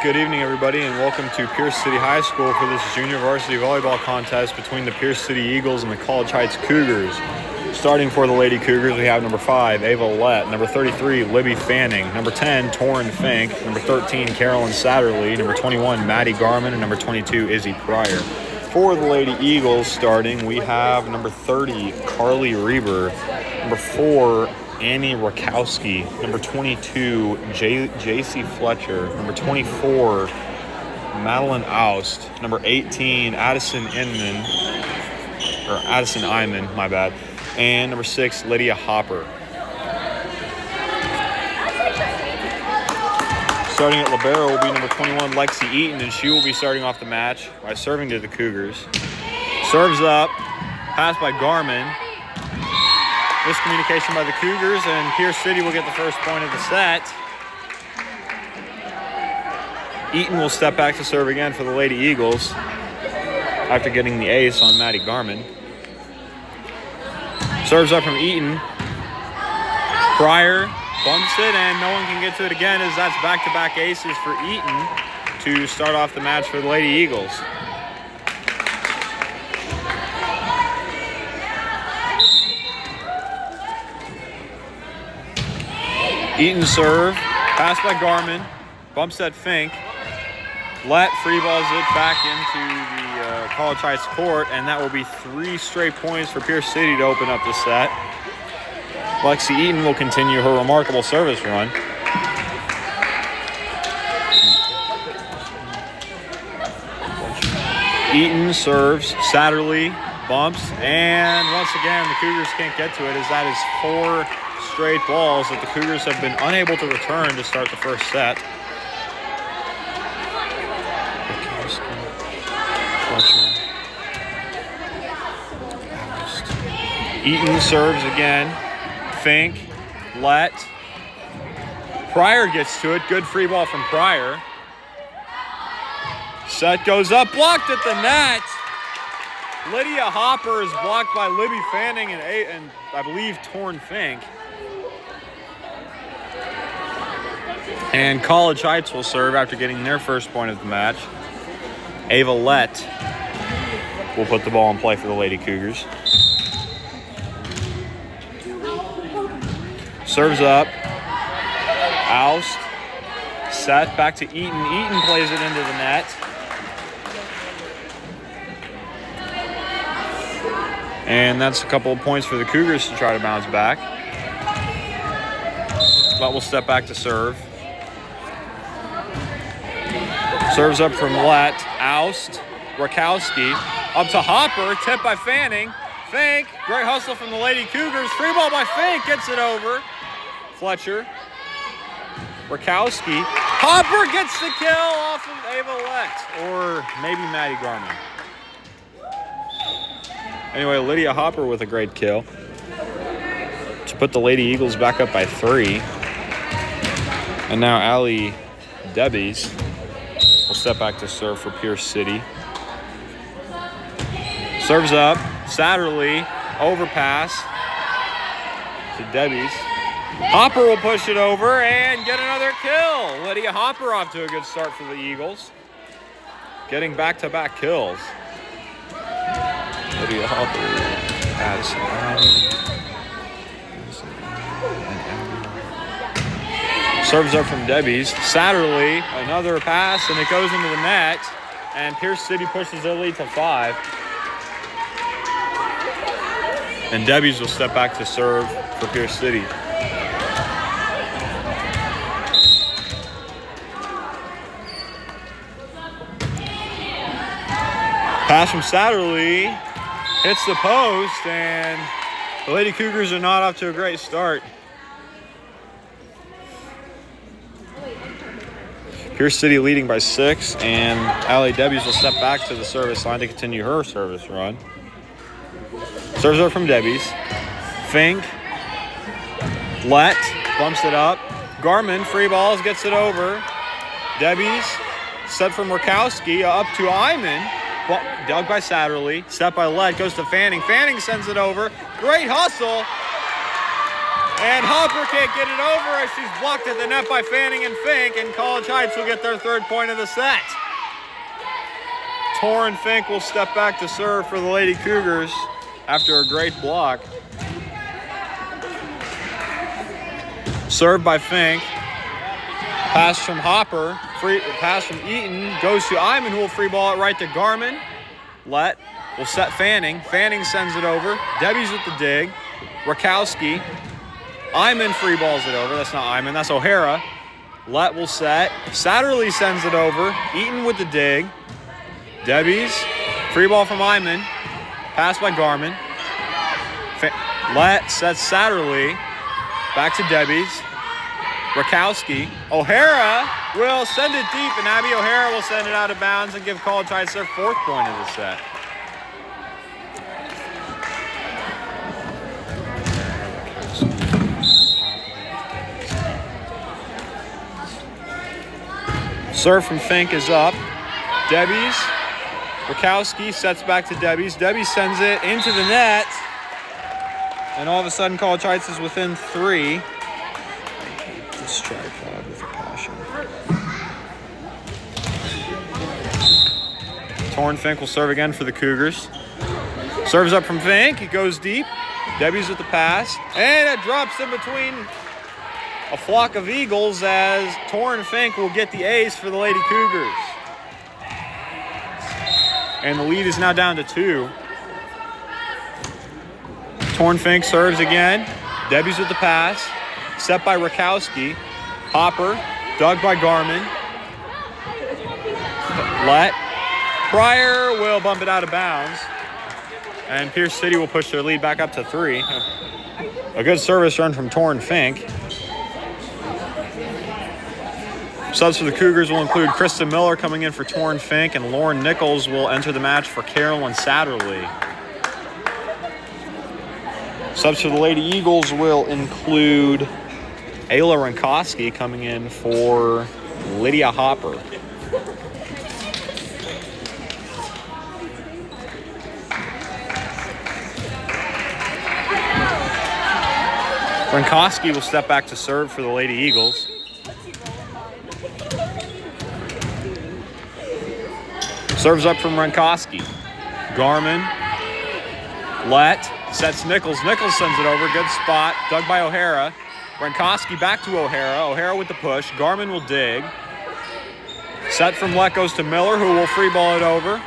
Good evening, everybody, and welcome to Pierce City High School for this junior varsity volleyball contest between the Pierce City Eagles and the College Heights Cougars. Starting for the Lady Cougars, we have number 5, Ava Lett, number 33, Libby Fanning, number 10, Torrin Fink, number 13, Carolyn Satterley, number 21, Maddie Garman, and number 22, Izzy Pryor. For the Lady Eagles starting, we have number 30, Carly Reber, number 4, Annie Rakowski, number 22, J.C. Fletcher, number 24, Madeline Oust, number 18, Addison Iman, my bad, and number 6, Lydia Hopper. Starting at libero will be number 21, Lexi Eaton, and she will be starting off the match by serving to the Cougars. Serves up, pass by Garman. Miscommunication by the Cougars, and Pierce City will get the first point of the set. Eaton will step back to serve again for the Lady Eagles after getting the ace on Maddie Garman. Serves up from Eaton. Pryor bumps it, and no one can get to it again, as that's back-to-back aces for Eaton to start off the match for the Lady Eagles. Eaton serve, pass by Garman, bumps at Fink. Lett free balls it back into the College Heights court, and that will be 3 straight points for Pierce City to open up the set. Lexi Eaton will continue her remarkable service run. Eaton serves, Satterley bumps, and once again the Cougars can't get to it, as that is 4 straight balls that the Cougars have been unable to return to start the first set. Eaton serves again. Fink, Lett. Pryor gets to it. Good free ball from Pryor. Set goes up, blocked at the net. Lydia Hopper is blocked by Libby Fanning and I believe Torrin Fink. And College Heights will serve after getting their first point of the match. Ava Lett will put the ball in play for the Lady Cougars. Serves up. Oust. Set back to Eaton. Eaton plays it into the net. And that's a couple of points for the Cougars to try to bounce back. But we'll step back to serve. Serves up from Lett, Oust, Rakowski, up to Hopper, tipped by Fanning. Fink, great hustle from the Lady Cougars. Free ball by Fink, gets it over. Fletcher, Rakowski. Hopper gets the kill off of Ava Lett, or maybe Maddie Garman. Anyway, Lydia Hopper with a great kill to put the Lady Eagles back up by 3. And now Allie Debbies will step back to serve for Pierce City. Serves up, Satterley, overpass to Debbies. Hopper will push it over and get another kill. Lydia Hopper off to a good start for the Eagles, getting back-to-back kills. Lydia Hopper, Addison Iman. Serves up from Debbies. Satterley, another pass, and it goes into the net. And Pierce City pushes their lead to 5. And Debbies will step back to serve for Pierce City. Pass from Satterley. hits the post, and the Lady Cougars are not off to a great start. Pierce City leading by 6, and Allie Debbies will step back to the service line to continue her service run. Serves up from Debbies. Fink. Let. Bumps it up. Garmin, free balls, gets it over. Debbies. Set from Rakowski. Up to Iman. Dug by Satterley. Set by Let. Goes to Fanning. Fanning sends it over. Great hustle. And Hopper can't get it over as she's blocked at the net by Fanning and Fink, and College Heights will get their 3rd point of the set. Torrin Fink will step back to serve for the Lady Cougars after a great block. Served by Fink. Pass from Hopper. Pass from Eaton. Goes to Iman, who will free ball it right to Garmin. Let will set Fanning. Fanning sends it over. Debbies with the dig. Rakowski. Iman free balls it over. That's not Iman. That's O'Hara. Let will set. Satterley sends it over. Eaton with the dig. Debbies. Free ball from Iman. Pass by Garmin. Let sets Satterley. Back to Debbies. Rakowski. O'Hara will send it deep, and Abby O'Hara will send it out of bounds and give College Heights their 4th point of the set. Serve from Fink is up. Debbies. Rakowski sets back to Debbies. Debbies sends it into the net. And all of a sudden, College Heights is within 3. This tripod with a passion. Torrin Fink will serve again for the Cougars. Serves up from Fink. It goes deep. Debbies with the pass. And it drops in between a flock of Eagles as Torrin Fink will get the ace for the Lady Cougars. And the lead is now down to 2. Torrin Fink serves again. Debbies with the pass. Set by Rakowski. Hopper. Dug by Garmin. Let. Pryor will bump it out of bounds. And Pierce City will push their lead back up to 3. A good service run from Torrin Fink. Subs for the Cougars will include Krista Miller coming in for Torrin Fink, and Lauren Nichols will enter the match for Carolyn Satterley. Subs for the Lady Eagles will include Ayla Rankowski coming in for Lydia Hopper. Rankowski will step back to serve for the Lady Eagles. Serves up from Rankowski. Garmin. Let. Sets Nichols. Nichols sends it over. Good spot. Dug by O'Hara. Rankowski back to O'Hara. O'Hara with the push. Garmin will dig. Set from Let goes to Miller, who will free ball it over.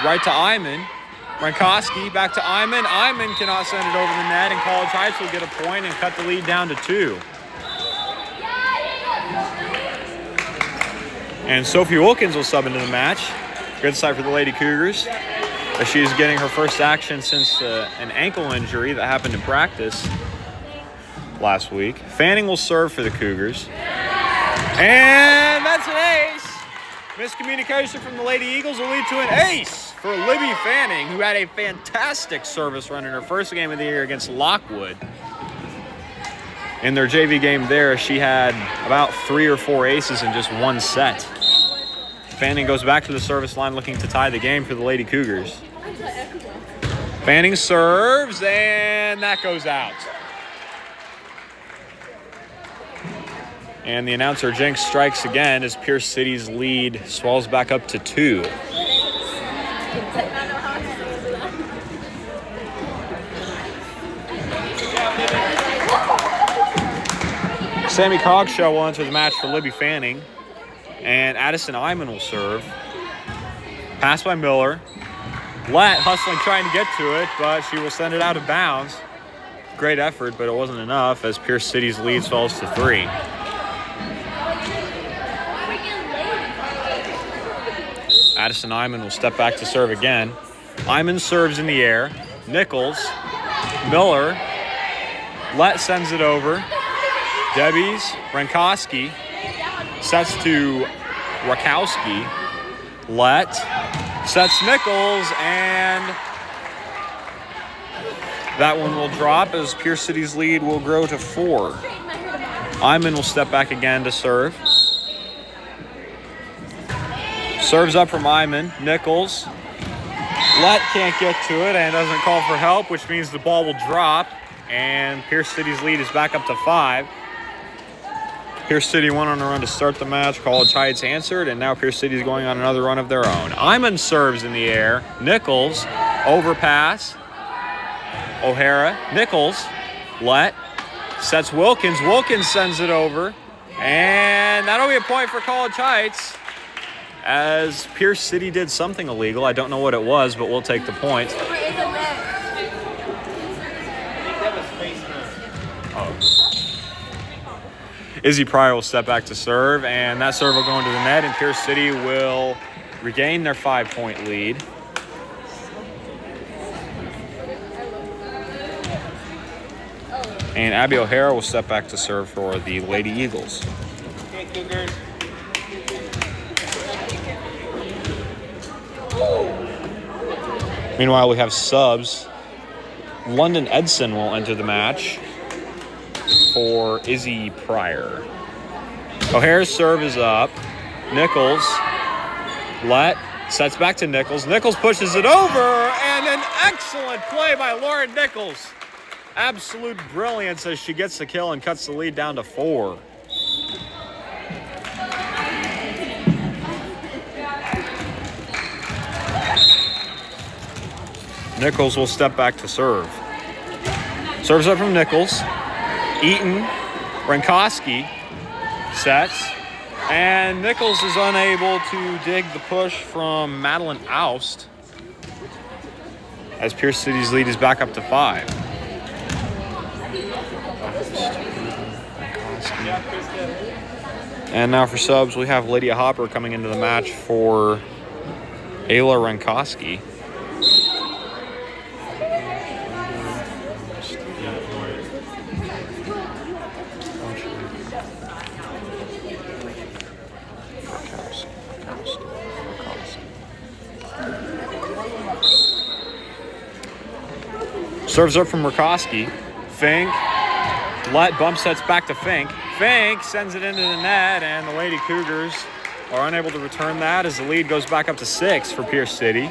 Right to Iman. Rankowski back to Iman. Iman cannot send it over the net, and College Heights will get a point and cut the lead down to 2. And Sophie Wilkins will sub into the match. Good sight for the Lady Cougars, as she's getting her first action since an ankle injury that happened in practice last week. Fanning will serve for the Cougars. And that's an ace. Miscommunication from the Lady Eagles will lead to an ace for Libby Fanning, who had a fantastic service run in her first game of the year against Lockwood. In their JV game there, she had about 3 or 4 aces in just 1 set. Fanning goes back to the service line looking to tie the game for the Lady Cougars. Fanning serves, and that goes out. And the announcer jinx strikes again as Pierce City's lead swells back up to 2. Sammy Cogshaw will enter the match for Libby Fanning. And Addison Iman will serve. Pass by Miller. Let hustling, trying to get to it, but she will send it out of bounds. Great effort, but it wasn't enough as Pierce City's lead falls to 3. Addison Iman will step back to serve again. Iman serves in the air. Nichols, Miller, Let sends it over. Debbie's, Rankowski, sets to Rakowski. Let sets Nichols, and that one will drop as Pierce City's lead will grow to 4. Iman will step back again to serve. Serves up from Iman. Nichols. Let can't get to it and doesn't call for help, which means the ball will drop, and Pierce City's lead is back up to 5. Pierce City went on a run to start the match. College Heights answered, and now Pierce City is going on another run of their own. Iman serves in the air. Nichols, overpass. O'Hara, Nichols, Let, sets Wilkins. Wilkins sends it over, and that'll be a point for College Heights as Pierce City did something illegal. I don't know what it was, but we'll take the point. Izzy Pryor will step back to serve, and that serve will go into the net, and Pierce City will regain their 5-point lead. And Abby O'Hara will step back to serve for the Lady Eagles. Okay, Cougars. Meanwhile, we have subs. London Edson will enter the match for Izzy Pryor. O'Hara's serve is up. Nichols, Let, sets back to Nichols. Nichols pushes it over, and an excellent play by Lauren Nichols. Absolute brilliance as she gets the kill and cuts the lead down to 4. Nichols will step back to serve. Serves up from Nichols. Eaton, Rankowski sets, and Nichols is unable to dig the push from Madeline Oust as Pierce City's lead is back up to 5. And now for subs, we have Lydia Hopper coming into the match for Ayla Rankowski. Serves up from Rakoski. Fink. Let bump sets back to Fink. Fink sends it into the net, and the Lady Cougars are unable to return that as the lead goes back up to 6 for Pierce City.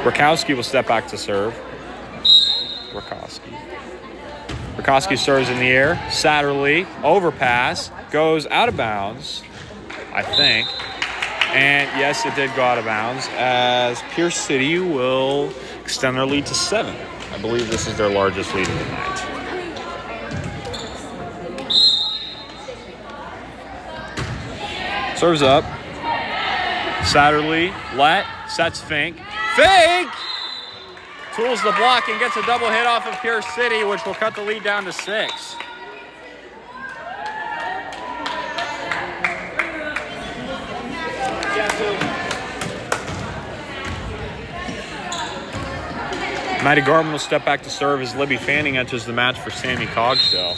Rakowski will step back to serve. Rakowski serves in the air. Satterley, overpass, goes out of bounds, I think. And yes, it did go out of bounds as Pierce City will extend their lead to 7. I believe this is their largest lead of the night. Serves up. Satterley, Let, sets Fink. Fink! Tools the block and gets a double hit off of Pierce City, which will cut the lead down to 6. Maddie Garman will step back to serve as Libby Fanning enters the match for Sammy Cogshell.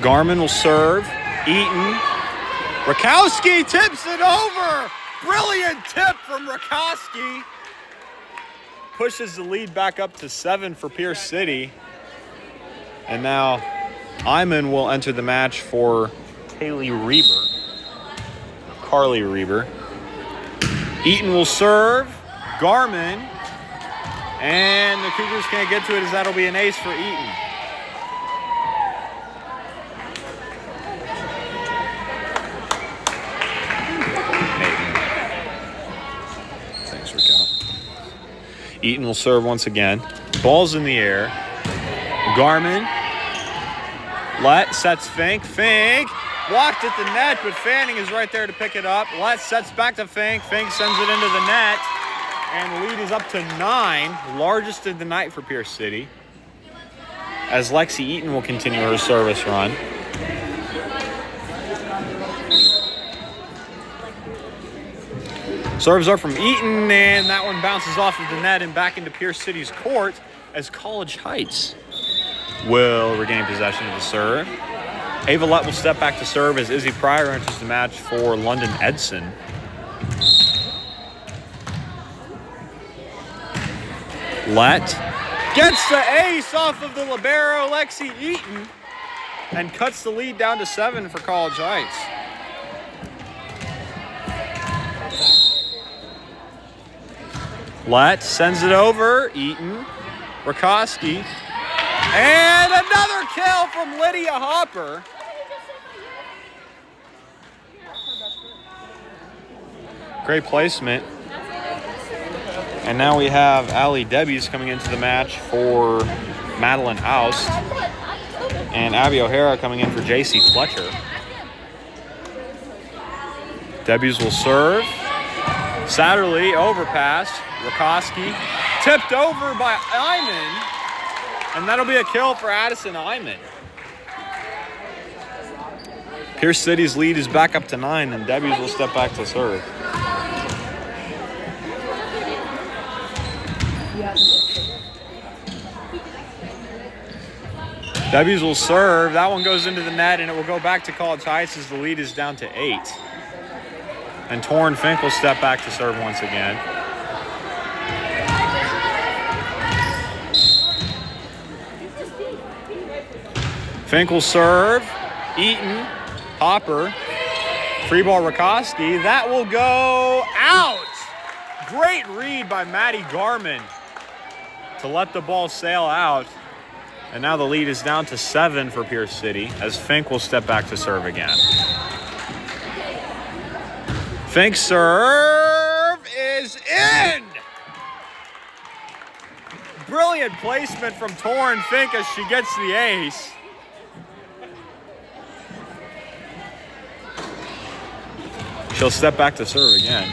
Garman will serve. Eaton. Rakowski tips it over. Brilliant tip from Rakowski. Pushes the lead back up to 7 for Pierce City. And now Iman will enter the match for Carly Reber. Eaton will serve. Garman. And the Cougars can't get to it as that'll be an ace for Eaton. Thanks, Raquel. Eaton will serve once again. Ball's in the air. Garman. Let sets Fink. Fink. Blocked at the net, but Fanning is right there to pick it up. Let sets back to Fink. Fink sends it into the net. And the lead is up to 9, largest of the night for Pierce City, as Lexi Eaton will continue her service run. Serves up from Eaton, and that one bounces off of the net and back into Pierce City's court as College Heights will regain possession of the serve. Ava Lett will step back to serve as Izzy Pryor enters the match for London Edson. Lett gets the ace off of the libero, Lexi Eaton, and cuts the lead down to 7 for College Heights. Lett sends it over, Eaton, Rakoski, and another kill from Lydia Hopper. Great placement. And now we have Allie Debbies coming into the match for Madeline Oust, and Abby O'Hara coming in for JC Fletcher. Debbies will serve. Satterley overpass. Rakoski tipped over by Iman, and that'll be a kill for Addison Iman. Pierce City's lead is back up to 9, and Debbies will step back to serve. Debbies will serve. That one goes into the net, and it will go back to College Heights as the lead is down to 8. And Torrin Fink will step back to serve once again. Fink will serve. Eaton, Hopper, free ball Rakoski. That will go out. Great read by Maddie Garman to let the ball sail out. And now the lead is down to 7 for Pierce City as Fink will step back to serve again. Fink's serve is in! Brilliant placement from Torrin Fink as she gets the ace. She'll step back to serve again.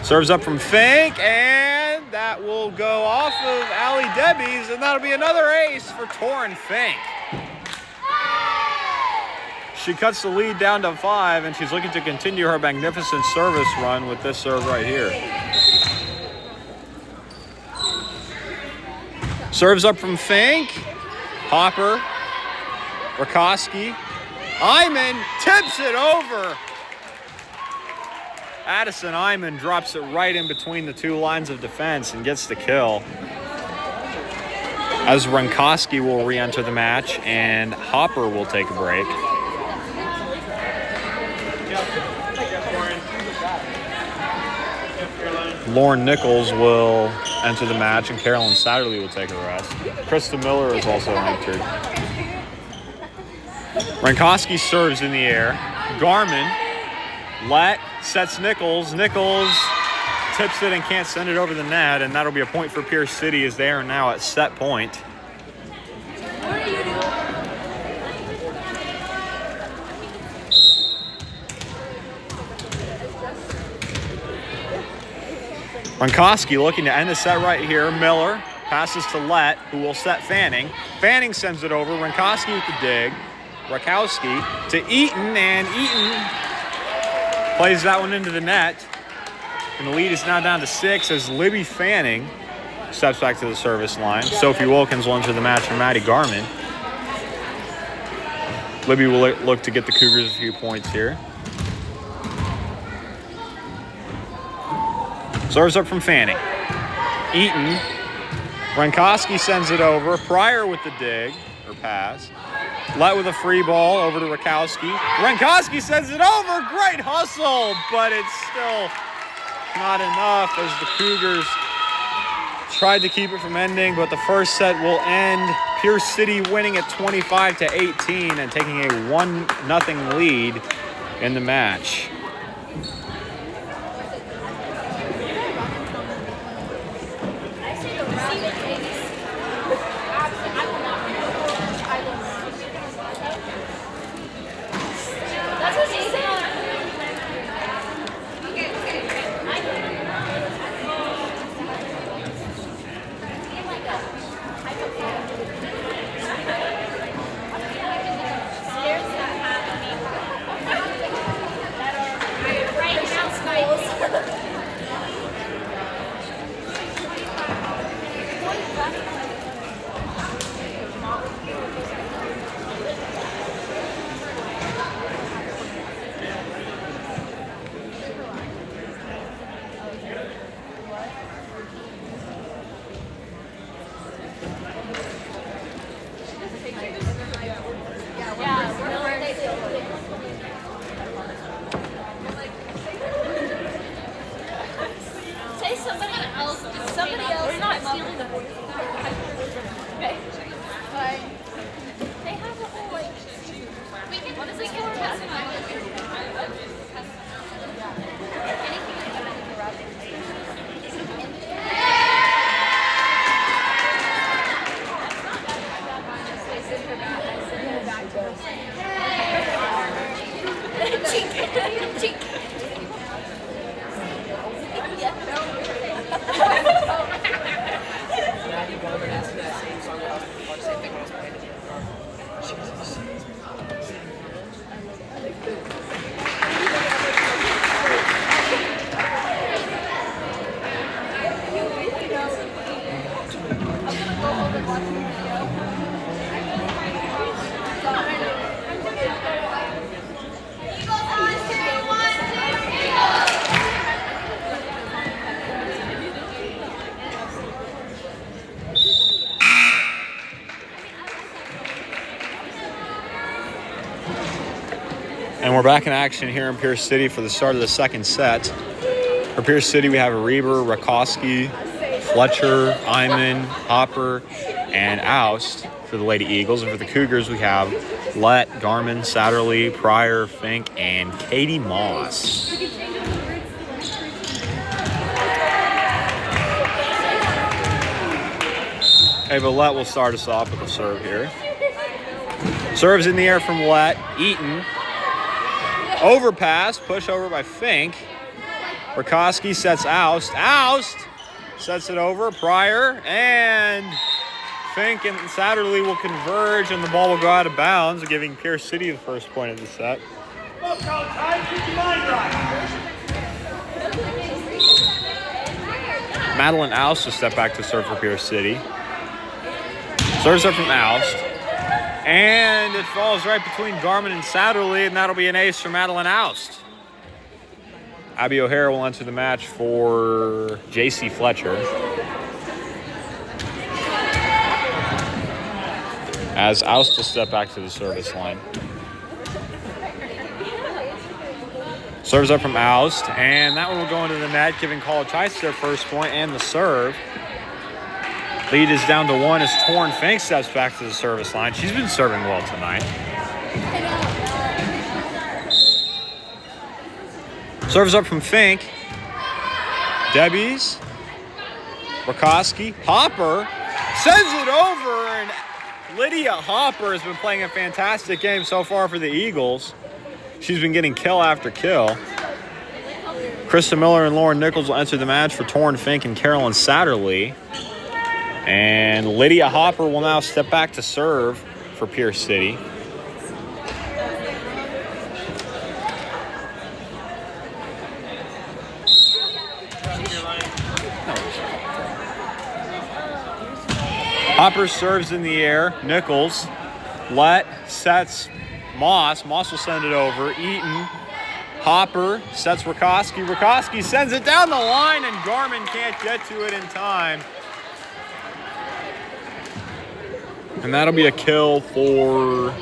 Serves up from Fink, and that will go off of Allie Debbies, and that'll be another ace for Torrin Fink. She cuts the lead down to 5, and she's looking to continue her magnificent service run with this serve right here. Serves up from Fink, Hopper, Rakoski. Iman tips it over. Addison Iman drops it right in between the two lines of defense and gets the kill. As Rankowski will re-enter the match and Hopper will take a break. Lauren Nichols will enter the match and Carolyn Satterley will take a rest. Krista Miller is also entered. Rankowski serves in the air. Garman, Lett sets Nichols. Nichols tips it and can't send it over the net, and that'll be a point for Pierce City as they are now at set point. Rankowski looking to end the set right here. Miller passes to Lett, who will set Fanning. Fanning sends it over. Rankowski with the dig. Rakowski to Eaton, and Eaton plays that one into the net. And the lead is now down to 6 as Libby Fanning steps back to the service line. Sophie Wilkins will enter the match for Maddie Garman. Libby will look to get the Cougars a few points here. Serves up from Fanning. Eaton. Rankowski sends it over. Pryor with the dig, or pass. Lett with a free ball over to Rakowski. Rankowski sends it over. Great hustle, but it's still not enough as the Cougars tried to keep it from ending, but the first set will end. Pierce City winning at 25-18 and taking a 1-0 lead in the match. And we're back in action here in Pierce City for the start of the second set. For Pierce City, we have Reber, Rakowski, Fletcher, Iman, Hopper, and Oust for the Lady Eagles. And for the Cougars, we have Lett, Garmin, Satterley, Pryor, Fink, and Katie Moss. Ava Lett will start us off with a serve here. Serves in the air from Lett. Eaton. Overpass, push over by Fink. Rakowski sets Oust. Oust sets it over. Pryor and Fink and Satterley will converge and the ball will go out of bounds, giving Pierce City the first point of the set. Madeline Oust will step back to serve for Pierce City. Serves up from Oust. And it falls right between Garmin and Satterley, and that'll be an ace for Madeline Oust. Abby O'Hara will enter the match for J.C. Fletcher. As Oust will step back to the service line. Serves up from Oust, and that one will go into the net, giving College Heights their first point and the serve. Lead is down to 1 as Torn Fink steps back to the service line. She's been serving well tonight. Serves up from Fink. Debbie's. Rakowski. Hopper sends it over, and Lydia Hopper has been playing a fantastic game so far for the Eagles. She's been getting kill after kill. Krista Miller and Lauren Nichols will enter the match for Torn Fink and Carolyn Satterley. And Lydia Hopper will now step back to serve for Pierce City. Hopper serves in the air. Nichols. Lett sets Moss. Moss will send it over. Eaton. Hopper sets Rakowski. Rakowski sends it down the line, and Garmin can't get to it in time. And that'll be a kill for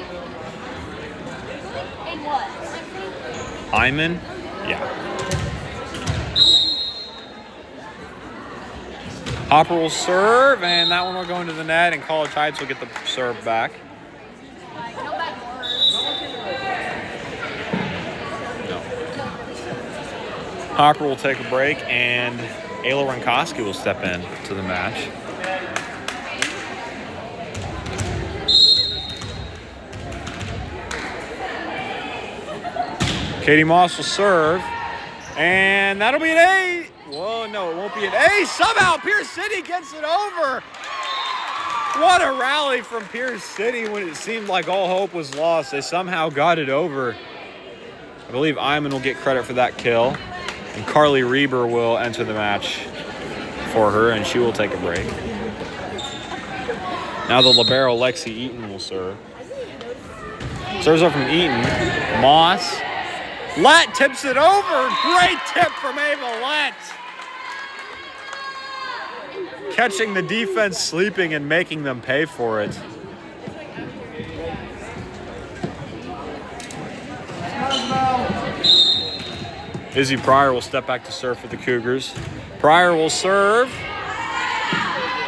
Iman. Yeah. Hopper will serve, and that one will go into the net, and College Heights will get the serve back. No. Hopper will take a break, and Ayla Rankowski will step in to the match. Katie Moss will serve, and that'll be an A. Whoa, no, it won't be an A. Somehow Pierce City gets it over. What a rally from Pierce City when it seemed like all hope was lost. They somehow got it over. I believe Iman will get credit for that kill, and Carly Reber will enter the match for her, and she will take a break. Now the libero Lexi Eaton will serve. Serves up from Eaton. Moss. Lett tips it over. Great tip from Ava Lett. Catching the defense sleeping and making them pay for it. Izzy Pryor will step back to serve for the Cougars. Pryor will serve.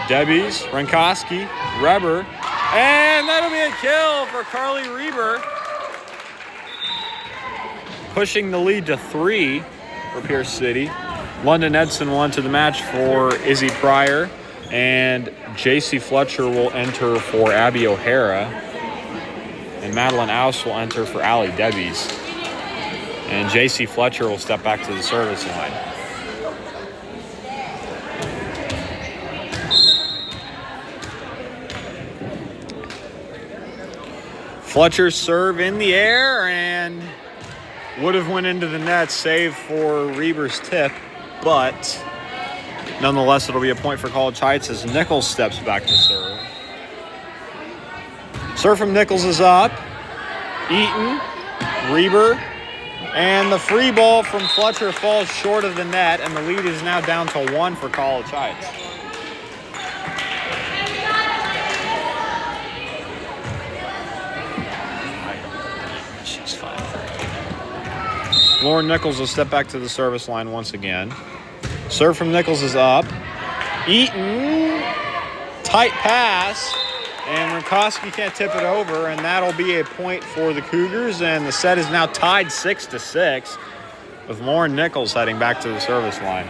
Debbie's, Rankowski, Reber, and that'll be a kill for Carly Reber. Pushing the lead to 3 for Pierce City. London Edson will enter the match for Izzy Pryor, and J.C. Fletcher will enter for Abby O'Hara, and Madeline Oust will enter for Allie Debbies. And J.C. Fletcher will step back to the service line. Fletcher's serve in the air and would have went into the net, save for Reber's tip, but nonetheless it'll be a point for College Heights as Nichols steps back to serve. Serve from Nichols is up. Eaton, Reber, and the free ball from Fletcher falls short of the net, and the lead is now down to 1 for College Heights. She's fine. Lauren Nichols will step back to the service line once again. Serve from Nichols is up. Eaton, tight pass, and Rankowski can't tip it over, and that'll be a point for the Cougars, and the set is now tied 6-6 with Lauren Nichols heading back to the service line.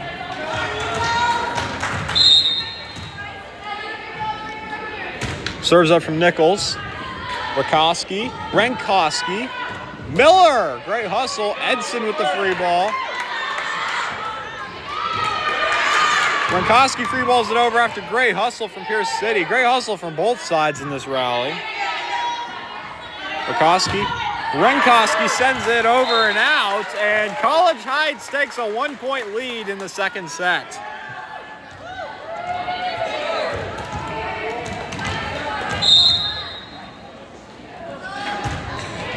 Serves up from Nichols. Rankowski, Miller, great hustle. Edson with the free ball. Rankowski free balls it over after great hustle from Pierce City. Great hustle from both sides in this rally. Rankowski sends it over and out, and College Heights takes a 1-point lead in the second set.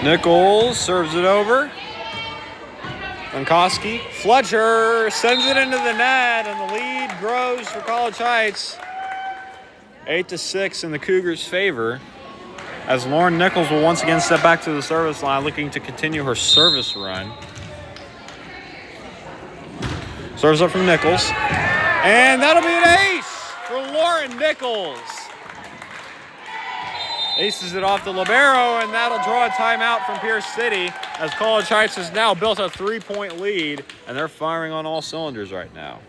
Nichols serves it over. Rankowski. Fletcher sends it into the net, and the lead grows for College Heights. 8-6 in the Cougars' favor, as Lauren Nichols will once again step back to the service line, looking to continue her service run. Serves up from Nichols. And that'll be an ace for Lauren Nichols. Aces it off the libero, and that'll draw a timeout from Pierce City, as College Heights has now built a 3-point lead, and they're firing on all cylinders right now.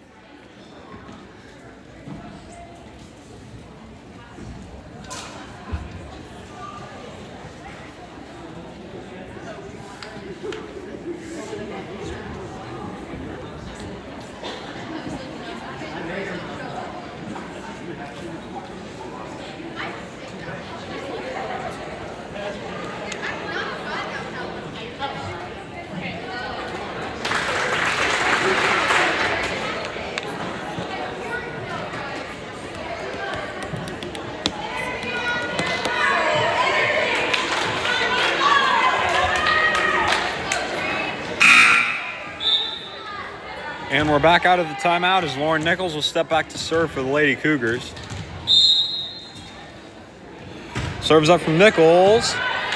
And we're back out of the timeout as Lauren Nichols will step back to serve for the Lady Cougars. Serves up from Nichols.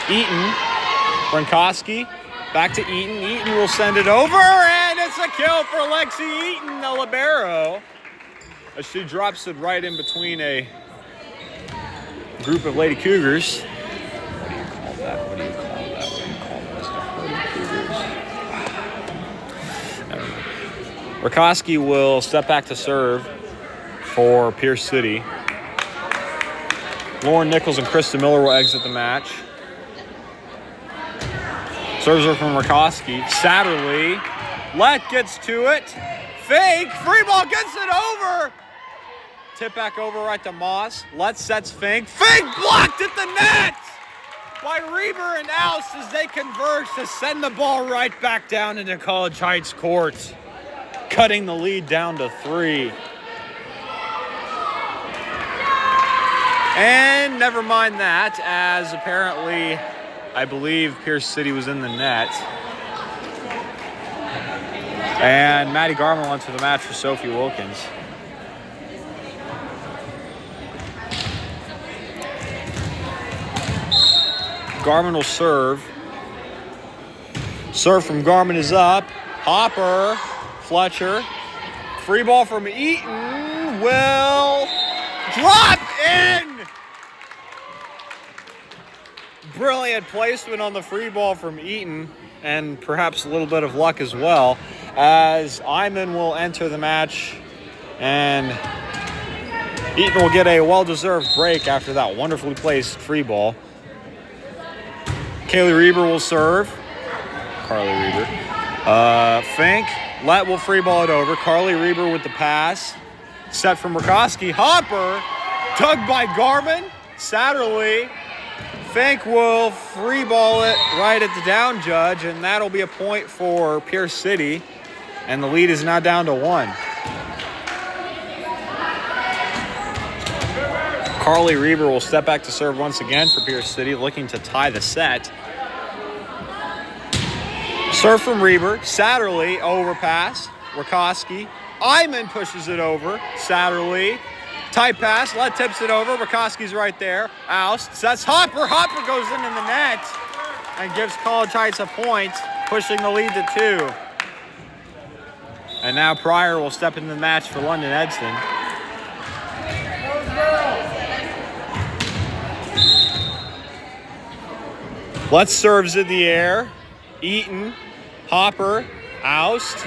Eaton. Rankowski. Back to Eaton. Eaton will send it over, and it's a kill for Lexi Eaton, the libero, as she drops it right in between a group of Lady Cougars. What do you call that? What do you call that? What do you call those? I don't know. Rankowski will step back to serve for Pierce City. Lauren Nichols and Krista Miller will exit the match. Serves her from Rankowski. Satterley. Lett gets to it. Fake. Free ball gets it over. Tip back over right to Moss. Lett sets Fink. Fink blocked at the net by Reber and Oust as they converge to send the ball right back down into College Heights court, cutting the lead down to 3. And never mind that, as apparently, I believe Pierce City was in the net. And Maddie Garman went to the match for Sophie Wilkins. Garman will serve. Serve from Garman is up. Hopper. Fletcher. Free ball from Eaton will drop in. Brilliant placement on the free ball from Eaton, and perhaps a little bit of luck as well, as Iman will enter the match, and Eaton will get a well-deserved break after that wonderfully placed free ball. Kaylee Reber will serve. Carly Reber. Fink, Let will free ball it over. Carly Reber with the pass. Set from Rakowski. Hopper, tugged by Garmin. Satterley. Fink will free ball it right at the down judge, and that'll be a point for Pierce City. And the lead is now down to 1. Carly Reber will step back to serve once again for Pierce City, looking to tie the set. Serve from Reber. Satterley, overpass. Rakowski. Iman pushes it over. Satterley. Tight pass. Let tips it over. Rakowski's right there. Oust. That's Hopper. Hopper goes into the net and gives College Heights a point, pushing the lead to 2. And now Pryor will step into the match for London Edston. Let's serves in the air. Eaton, Hopper, Oust.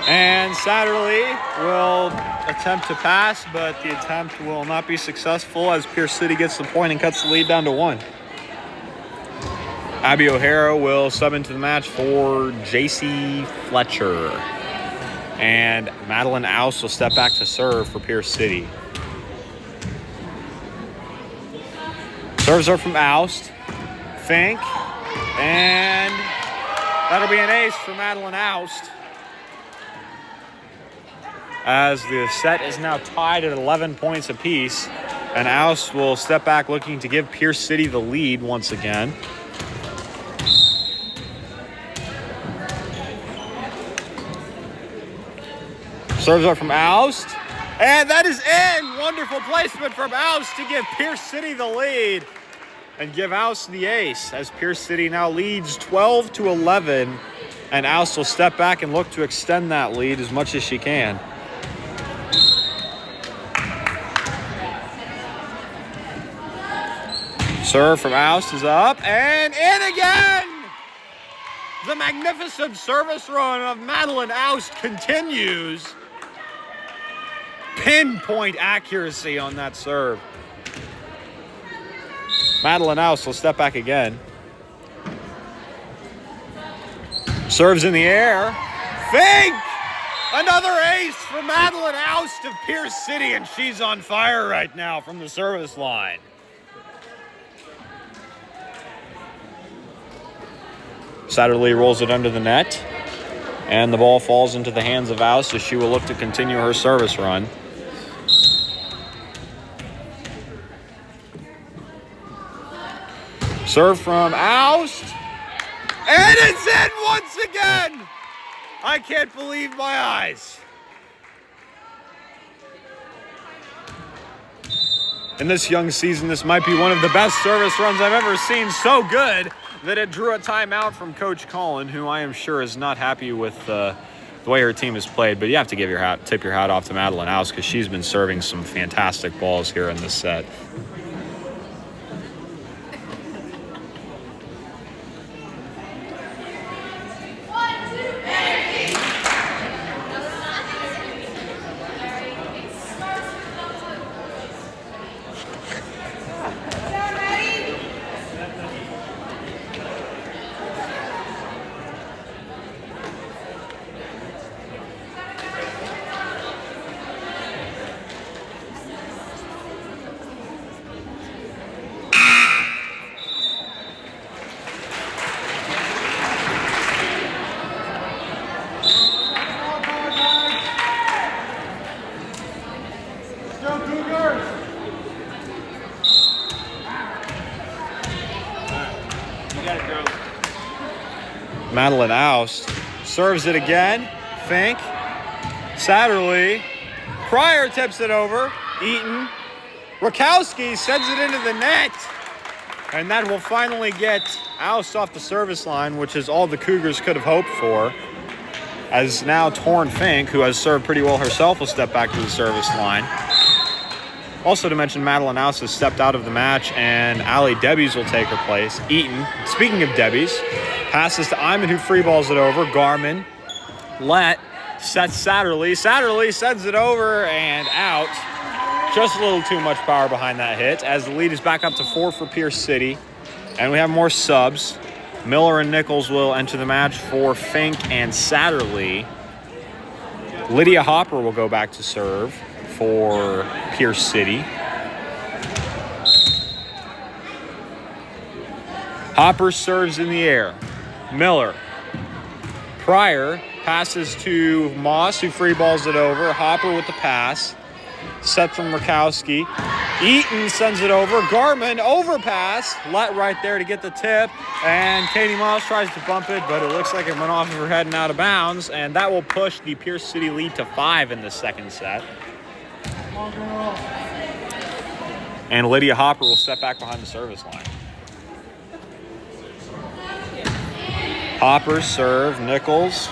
And Satterley will attempt to pass, but the attempt will not be successful as Pierce City gets the point and cuts the lead down to 1. Abby O'Hara will sub into the match for J.C. Fletcher. And Madeline Oust will step back to serve for Pierce City. Serves are from Oust. Fink. And that'll be an ace for Madeline Oust, as the set is now tied at 11 points apiece, and Oust will step back looking to give Pierce City the lead once again. Serves up from Oust, and that is in! Wonderful placement from Oust to give Pierce City the lead and give Oust the ace, as Pierce City now leads 12-11, and Oust will step back and look to extend that lead as much as she can. Serve from Oust is up and in again! The magnificent service run of Madeline Oust continues. Pinpoint accuracy on that serve. Madeline Oust will step back again. Serves in the air. Fink! Another ace for Madeline Oust of Pierce City, and she's on fire right now from the service line. Satterley rolls it under the net, and the ball falls into the hands of Oust as she will look to continue her service run. Serve from Oust, and it's in once again! I can't believe my eyes. In this young season, this might be one of the best service runs I've ever seen. So good that it drew a timeout from Coach Collin, who I am sure is not happy with the way her team has played. But you have to tip your hat off to Madeline Oust, because she's been serving some fantastic balls here in this set. Madeline Oust serves it again. Fink. Satterley. Pryor tips it over. Eaton. Rakowski sends it into the net. And that will finally get Oust off the service line, which is all the Cougars could have hoped for. As now Torn Fink, who has served pretty well herself, will step back to the service line. Also to mention, Madeline Oust has stepped out of the match, and Allie Debbies will take her place. Eaton, speaking of Debbies, passes to Iman, who free balls it over. Garmin, Let, sets Satterley. Satterley sends it over and out. Just a little too much power behind that hit, as the lead is back up to 4 for Pierce City. And we have more subs. Miller and Nichols will enter the match for Fink and Satterley. Lydia Hopper will go back to serve for Pierce City. Hopper serves in the air. Miller. Pryor passes to Moss, who free balls it over. Hopper with the pass. Set from Rakowski. Eaton sends it over. Garman overpass. Let right there to get the tip. And Katie Moss tries to bump it, but it looks like it went off of her head and out of bounds. And that will push the Pierce City lead to 5 in the second set. And Lydia Hopper will step back behind the service line. Hopper serve, Nichols.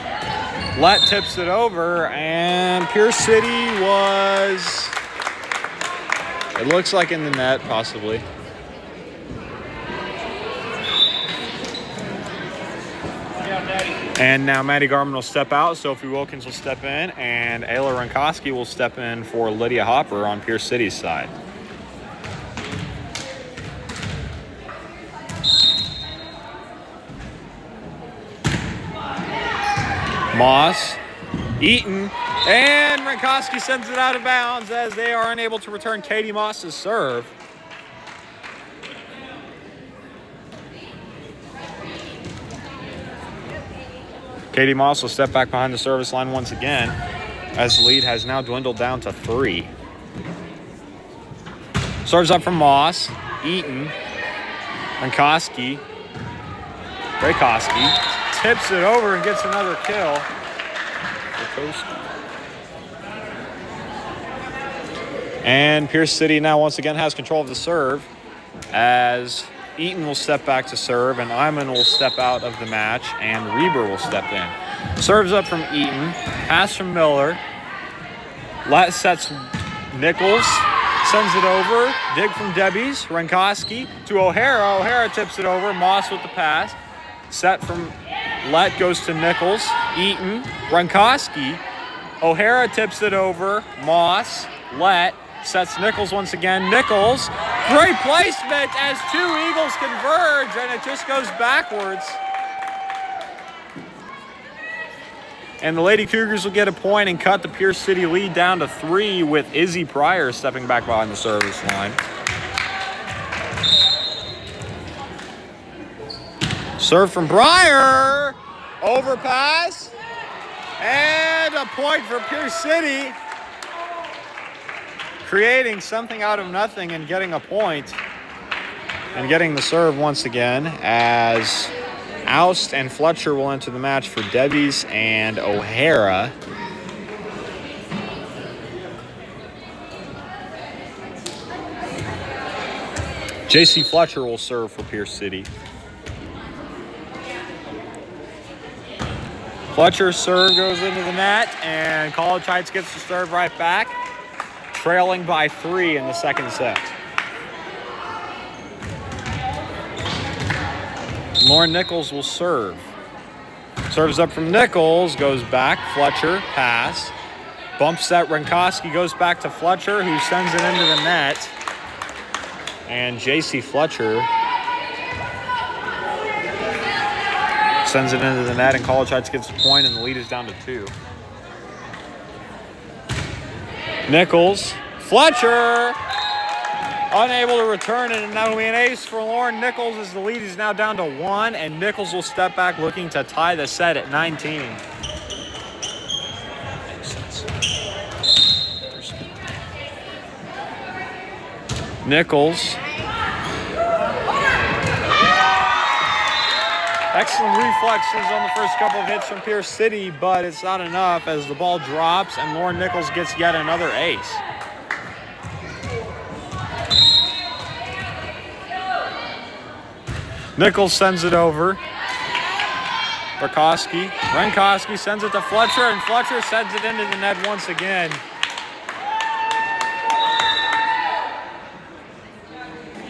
Let tips it over, and Pierce City was, it looks like in the net, possibly. And now Maddie Garman will step out, Sophie Wilkins will step in, and Ayla Renkoski will step in for Lydia Hopper on Pierce City's side. Moss, Eaton, and Renkoski sends it out of bounds as they are unable to return Katie Moss's serve. Katie Moss will step back behind the service line once again as the lead has now dwindled down to 3. Serves up from Moss, Eaton, Renkoski, tips it over and gets another kill. And Pierce City now once again has control of the serve as Eaton will step back to serve and Iman will step out of the match and Reber will step in. Serves up from Eaton, pass from Miller, sets Nichols, sends it over, dig from Debbie's, Renkoski to O'Hara. O'Hara tips it over, Moss with the pass. Set from Let goes to Nichols, Eaton, Renkoski. O'Hara tips it over, Moss, Let, sets Nichols once again. Nichols, great placement as 2 Eagles converge and it just goes backwards. And the Lady Cougars will get a point and cut the Pierce City lead down to 3 with Izzy Pryor stepping back behind the service line. Serve from Pryor, overpass, and a point for Pierce City. Creating something out of nothing and getting a point. And getting the serve once again as Oust and Fletcher will enter the match for Debbie's and O'Hara. JC Fletcher will serve for Pierce City. Fletcher's serve goes into the net, and College Heights gets the serve right back, trailing by 3 in the second set. Lauren Nichols will serve. Serves up from Nichols, goes back, Fletcher, pass. Bumps that Renkoski, goes back to Fletcher, who sends it into the net. And JC Fletcher sends it into the net, and College Heights gets the point, and the lead is down to 2. Nichols, Fletcher, unable to return it, and that'll be an ace for Lauren Nichols as the lead is now down to 1, and Nichols will step back looking to tie the set at 19. Nichols. Excellent reflexes on the first couple of hits from Pierce City, but it's not enough as the ball drops and Lauren Nichols gets yet another ace. Nichols sends it over. Renkoski sends it to Fletcher, and Fletcher sends it into the net once again.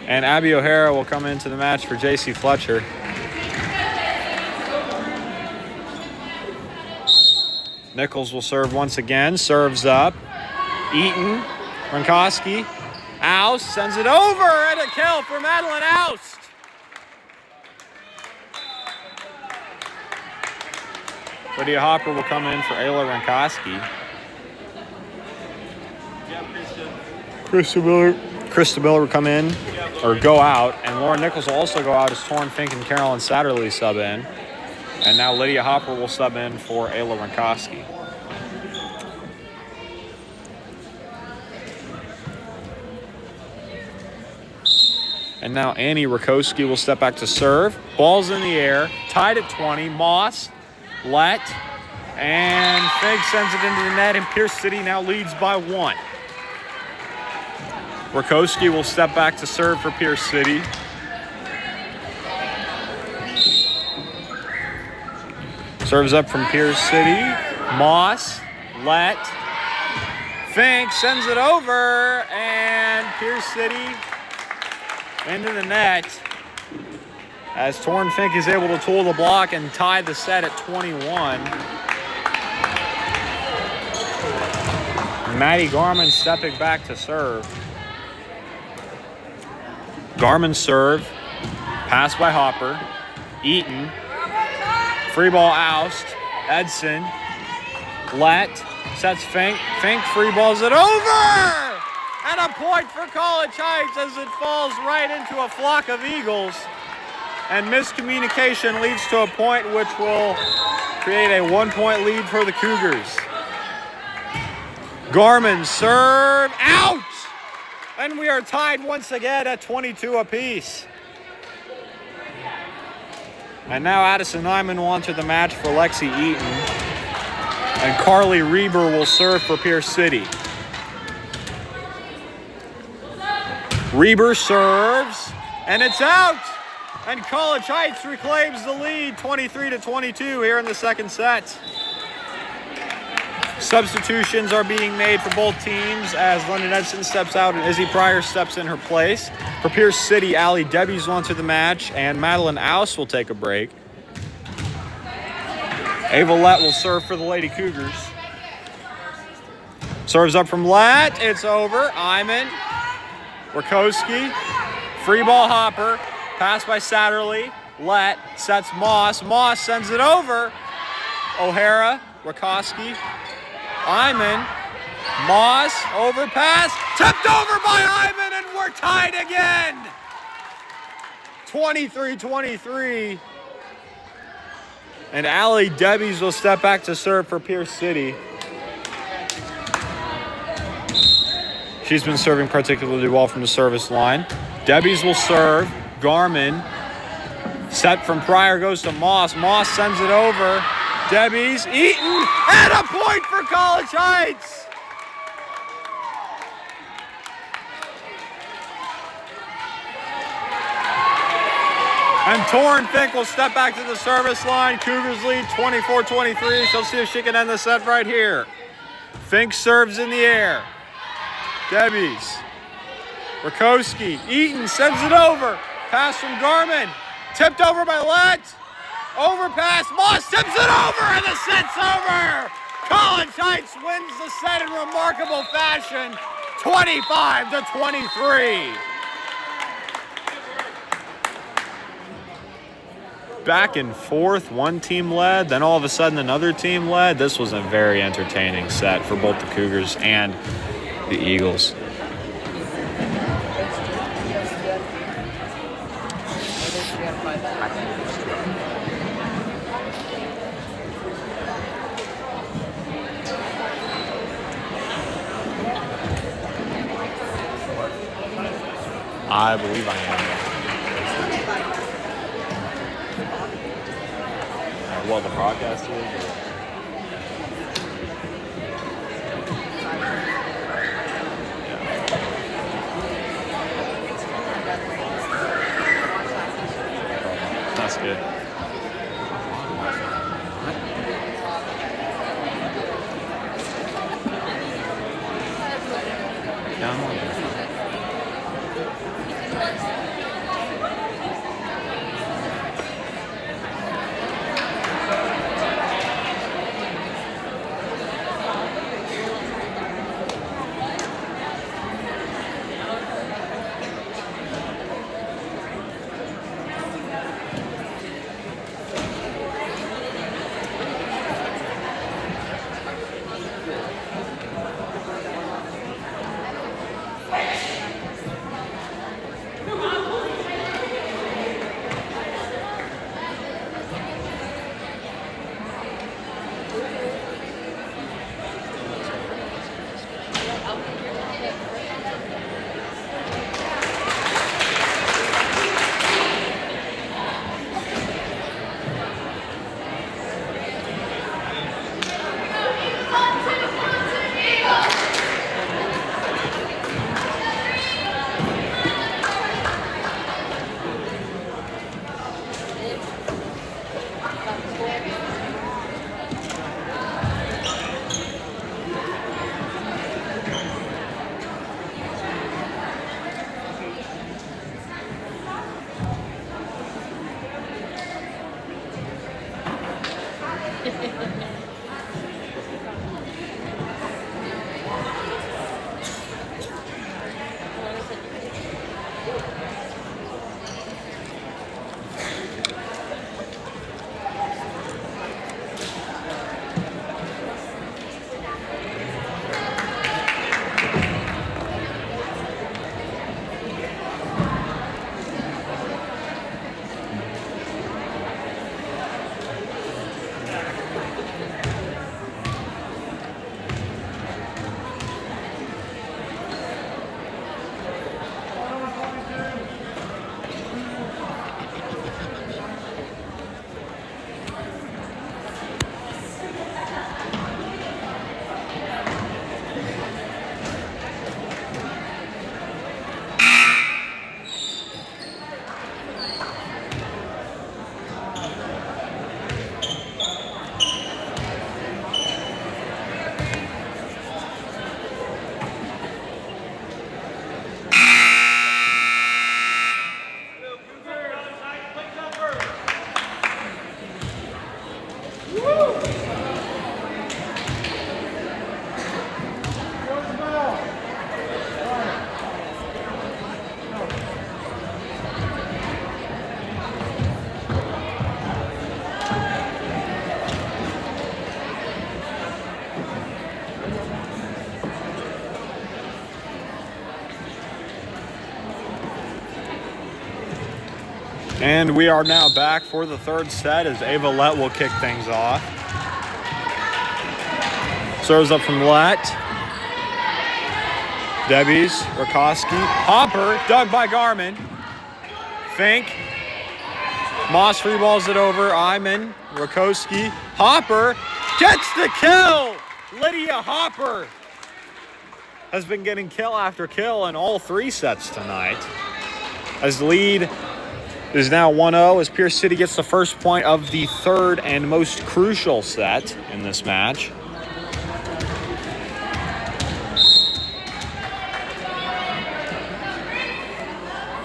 And Abby O'Hara will come into the match for JC Fletcher. Nichols will serve once again. Serves up. Eaton. Renkoski. Oust sends it over, and a kill for Madeline Oust. Lydia Hopper will come in for Ayla Rankoski. Krista Miller will come in, or go out, and Lauren Nichols will also go out as Torrin Fink and Carolyn Satterley sub in. And now Lydia Hopper will sub in for Ayla Rankoski. And now Annie Rakowski will step back to serve. Ball's in the air, tied at 20. Moss, let, and Fink sends it into the net, and Pierce City now leads by 1. Rakowski will step back to serve for Pierce City. Serves up from Pierce City. Moss, let, Fink sends it over, and Pierce City into the net as Torrin Fink is able to tool the block and tie the set at 21. Maddie Garman stepping back to serve. Garman serve, pass by Hopper, Eaton, free ball oust, Edson, let, sets Fink, Fink free balls it over! And a point for College Heights as it falls right into a flock of Eagles. And miscommunication leads to a point which will create a 1-point lead for the Cougars. Garman serve, out! And we are tied once again at 22 apiece. And now Addison Nyman will enter the match for Lexi Eaton. And Carly Reber will serve for Pierce City. Reber serves, and it's out. And College Heights reclaims the lead, 23-22 here in the second set. Substitutions are being made for both teams as London Edson steps out and Izzy Pryor steps in her place. For Pierce City, Allie Debbies will enter the match, and Madeline Ouse will take a break. Ava Lett will serve for the Lady Cougars. Serves up from Lett, it's over. Iman, Rakowski, free ball Hopper, pass by Satterley, Lett, sets Moss, Moss sends it over. O'Hara, Rakowski, Iman, Moss, overpass, tipped over by Iman, and we're tied again. 23-23. And Allie Debbies will step back to serve for Pierce City. She's been serving particularly well from the service line. Debbies will serve. Garman. Set from Pryor goes to Moss. Moss sends it over. Debbies, Eaton, and a point for College Heights. And Torrin Fink will step back to the service line. Cougars lead 24-23. She'll see if she can end the set right here. Fink serves in the air. Debbies, Rakowski, Eaton sends it over. Pass from Garman, tipped over by Lett. Overpass, Moss tips it over, and the set's over. College Heights wins the set in remarkable fashion, 25-23. Back and forth, one team led, then all of a sudden another team led. This was a very entertaining set for both the Cougars and the Eagles. I believe I am. Well, the broadcast is. That's good. And we are now back for the third set as Ava Lett will kick things off. Serves up from Lett. Debbie's, Rakowski, Hopper, dug by Garmin. Fink. Moss free balls it over. Iman, Rakowski, Hopper gets the kill. Lydia Hopper has been getting kill after kill in all three sets tonight. As the lead is now 1-0 as Pierce City gets the first point of the third and most crucial set in this match.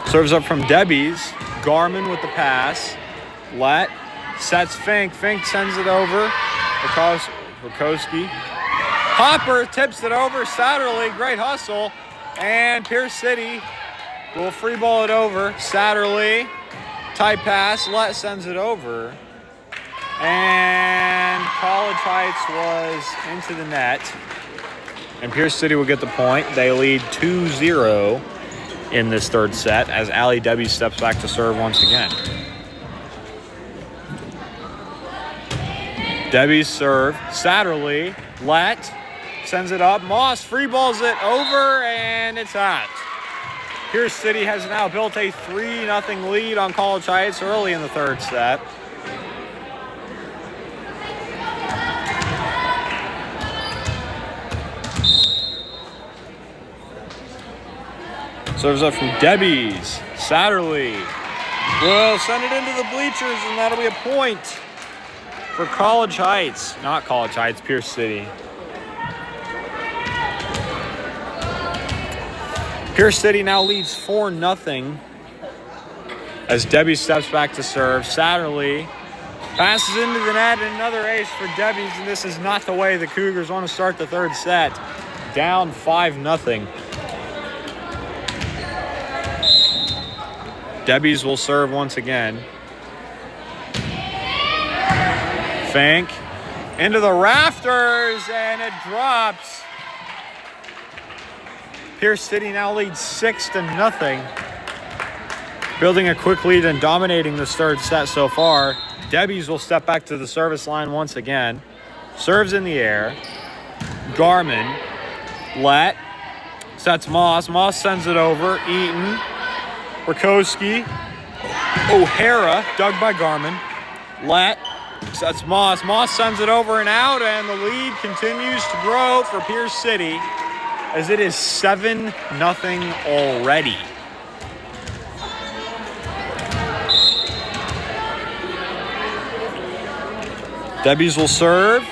Serves up from Debbie's. Garmin with the pass. Lett sets Fink. Fink sends it over. Rakowski. Hopper tips it over. Satterley, great hustle. And Pierce City will free ball it over. Satterley, tight pass. Lett sends it over. And College Heights was into the net. And Pierce City will get the point. They lead 2-0. In this third set as Allie Debbie steps back to serve once again. Debbie's serve. Satterley. Lett sends it up. Moss free balls it over and it's out. Pierce City has now built a 3-0 lead on College Heights early in the third set. Serves up from Debbie's. Satterley will send it into the bleachers, and that'll be a point for College Heights. Not College Heights, Pierce City. Pierce City now leads 4-0 as Debbie steps back to serve. Satterley passes into the net, and another ace for Debbie's, and this is not the way the Cougars want to start the third set. Down 5-0. Debbie's will serve once again. Fink into the rafters and it drops. Pierce City now leads 6-0. Building a quick lead and dominating this third set so far. Debbie's will step back to the service line once again. Serves in the air. Garmin. Lett. Sets Moss. Moss sends it over. Eaton. Rakowski, O'Hara, dug by Garmin. Lett sets Moss. Moss sends it over and out, and the lead continues to grow for Pierce City as it is 7-0 already. Debbie's will serve.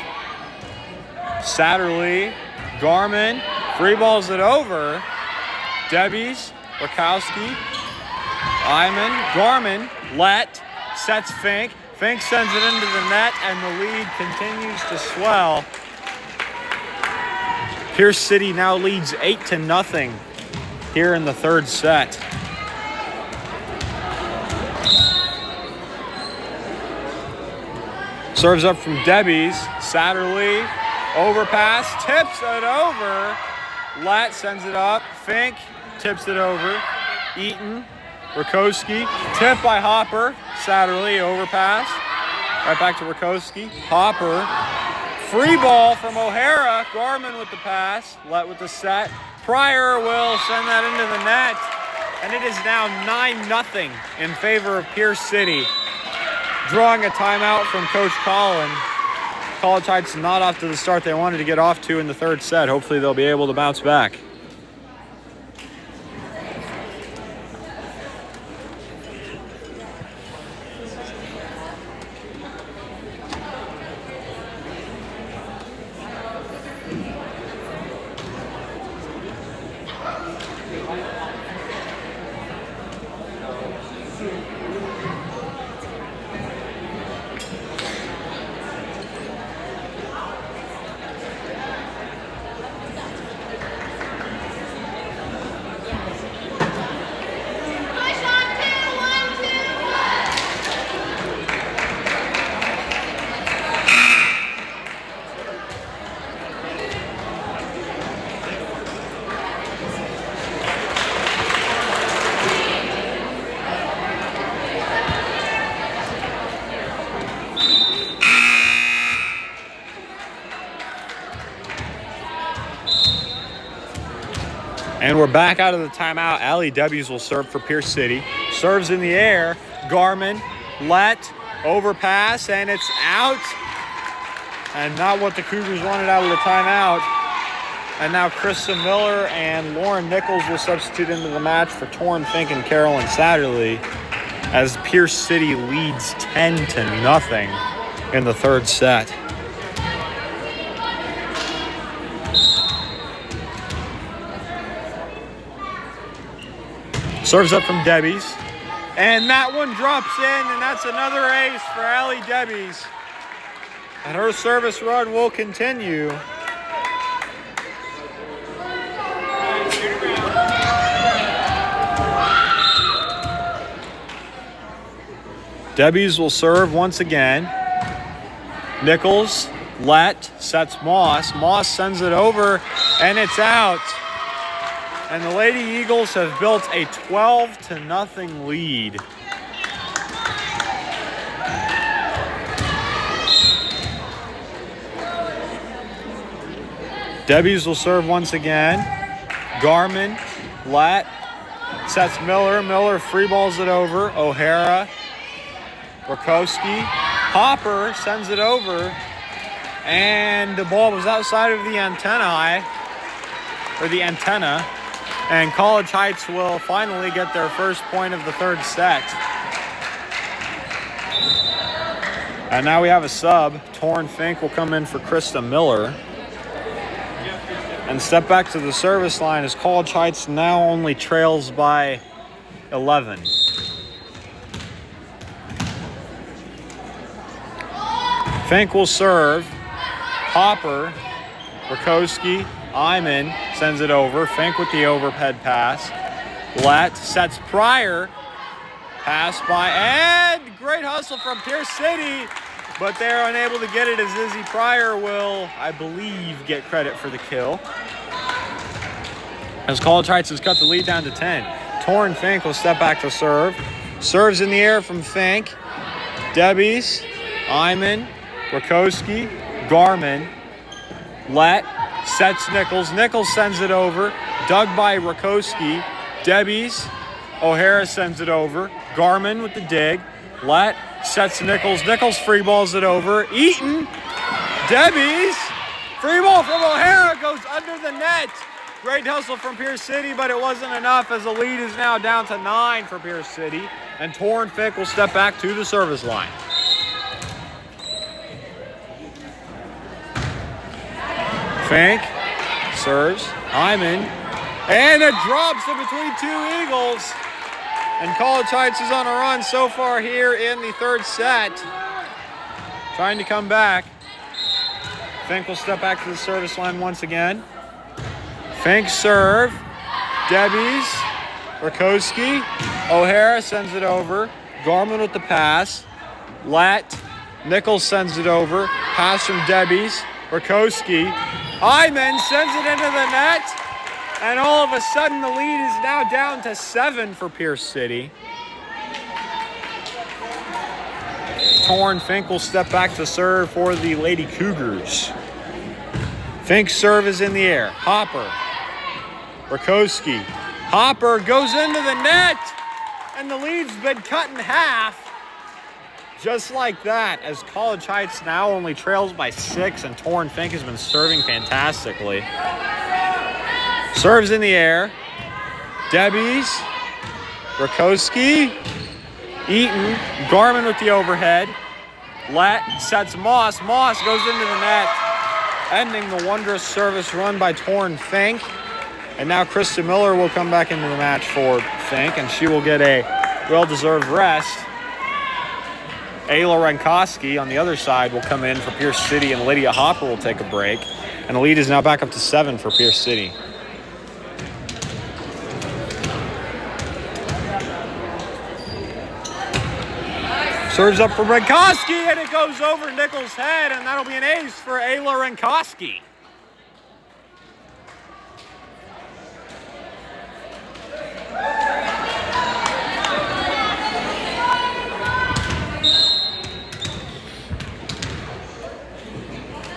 Satterley, Garmin, free balls it over. Debbie's, Rakowski, Iman, Garmin, Lett, sets Fink. Fink sends it into the net, and the lead continues to swell. Pierce City now leads 8-0 here in the third set. Serves up from Debbie's. Satterley, overpass, tips it over. Lett sends it up. Fink tips it over. Eaton, Rakowski, tip by Hopper. Satterley, overpass. Right back to Rakowski. Hopper, free ball from O'Hara. Garmin with the pass. Lett with the set. Pryor will send that into the net. And it is now 9-0 in favor of Pierce City. Drawing a timeout from Coach Collin. College Heights not off to the start they wanted to get off to in the third set. Hopefully they'll be able to bounce back. And we're back out of the timeout. Allie Debbie's will serve for Pierce City. Serves in the air. Garmin, let, overpass, and it's out. And not what the Cougars wanted out of the timeout. And now Krista Miller and Lauren Nichols will substitute into the match for Torrin Fink and Carolyn Satterley as Pierce City leads 10-0 in the third set. Serves up from Debbie's. And that one drops in, and that's another ace for Allie Debbie's. And her service run will continue. Debbie's will serve once again. Nichols, let, sets Moss. Moss sends it over, and it's out. And the Lady Eagles have built a 12-0 lead. Debbie's will serve once again. Garmin, let, sets Miller. Miller free balls it over. O'Hara, Rakowski, Hopper sends it over. And the ball was outside of the antenna. And College Heights will finally get their first point of the third set. And now we have a sub. Torrin Fink will come in for Krista Miller. And step back to the service line as College Heights now only trails by 11. Fink will serve. Hopper, Rakowski, Iman sends it over. Fink with the overhead pass. Let sets Pryor. Pass by, and great hustle from Pierce City, but they're unable to get it as Izzy Pryor will, I believe, get credit for the kill. As College Heights has cut the lead down to 10. Torrin Fink will step back to serve. Serves in the air from Fink. Debbie's, Iman, Rakowski, Garmin, let, sets Nichols. Nichols sends it over. Dug by Rakowski. Debbie's. O'Hara sends it over. Garmin with the dig. Let, sets Nichols. Nichols free balls it over. Eaton. Debbie's. Free ball from O'Hara goes under the net. Great hustle from Pierce City, but it wasn't enough as the lead is now down to 9 for Pierce City. And Torrin Fink will step back to the service line. Fink serves, Iman, and it drops in between two Eagles. And College Heights is on a run so far here in the third set. Trying to come back. Fink will step back to the service line once again. Fink serve, Debbie's, Rakowski, O'Hara sends it over. Garmin with the pass. Let, Nichols sends it over. Pass from Debbie's, Rakowski. Iman sends it into the net, and all of a sudden the lead is now down to 7 for Pierce City. Torrin Fink will step back to serve for the Lady Cougars. Fink's serve is in the air. Hopper, Rakowski. Hopper goes into the net, and the lead's been cut in half. Just like that, as College Heights now only trails by 6, and Torrin Fink has been serving fantastically. Serves in the air. Debbie's, Rakowski, Eaton, Garmin with the overhead. Let, sets Moss. Moss goes into the net, ending the wondrous service run by Torrin Fink. And now Krista Miller will come back into the match for Fink, and she will get a well-deserved rest. Ayla Renkoski on the other side will come in for Pierce City, and Lydia Hopper will take a break. And the lead is now back up to 7 for Pierce City. Serves up for Renkoski, and it goes over Nichols' head, and that'll be an ace for Ayla Renkoski.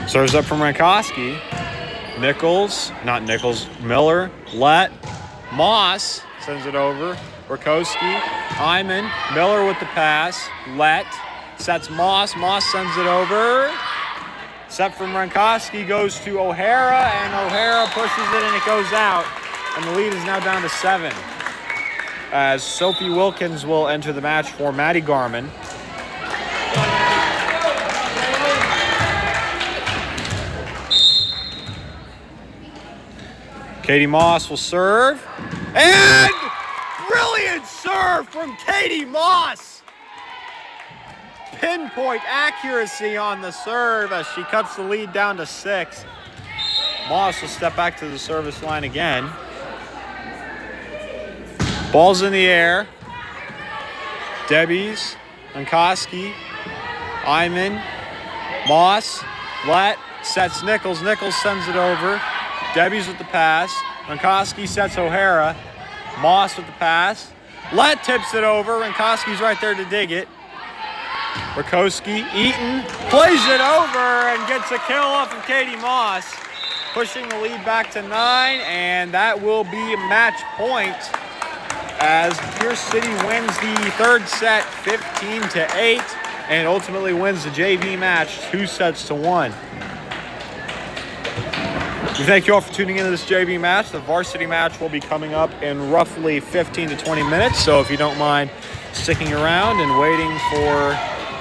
Serves up from Renkoski. Miller, Moss sends it over. Rakowski, Hyman, Miller with the pass. Sets Moss. Moss sends it over. Sept from Rankowski goes to O'Hara, and O'Hara pushes it, and it goes out. And the lead is now down to 7. As Sophie Wilkins will enter the match for Maddie Garman. Katie Moss will serve. And brilliant serve from Katie Moss. Pinpoint accuracy on the serve as she cuts the lead down to 6. Moss will step back to the service line again. Ball's in the air. Debbies, Lankoski, Iman, Moss, sets Nichols. Nichols sends it over. Debbies with the pass. Lankoski sets O'Hara. Moss with the pass. Tips it over. Rankowski's right there to dig it. Rakowski, Eaton plays it over and gets a kill off of Katie Moss, pushing the lead back to 9, and that will be match point as Pierce City wins the third set 15-8 and ultimately wins the JV match 2-1. We thank you all for tuning into this JV match. The varsity match will be coming up in roughly 15 to 20 minutes, so if you don't mind sticking around and waiting for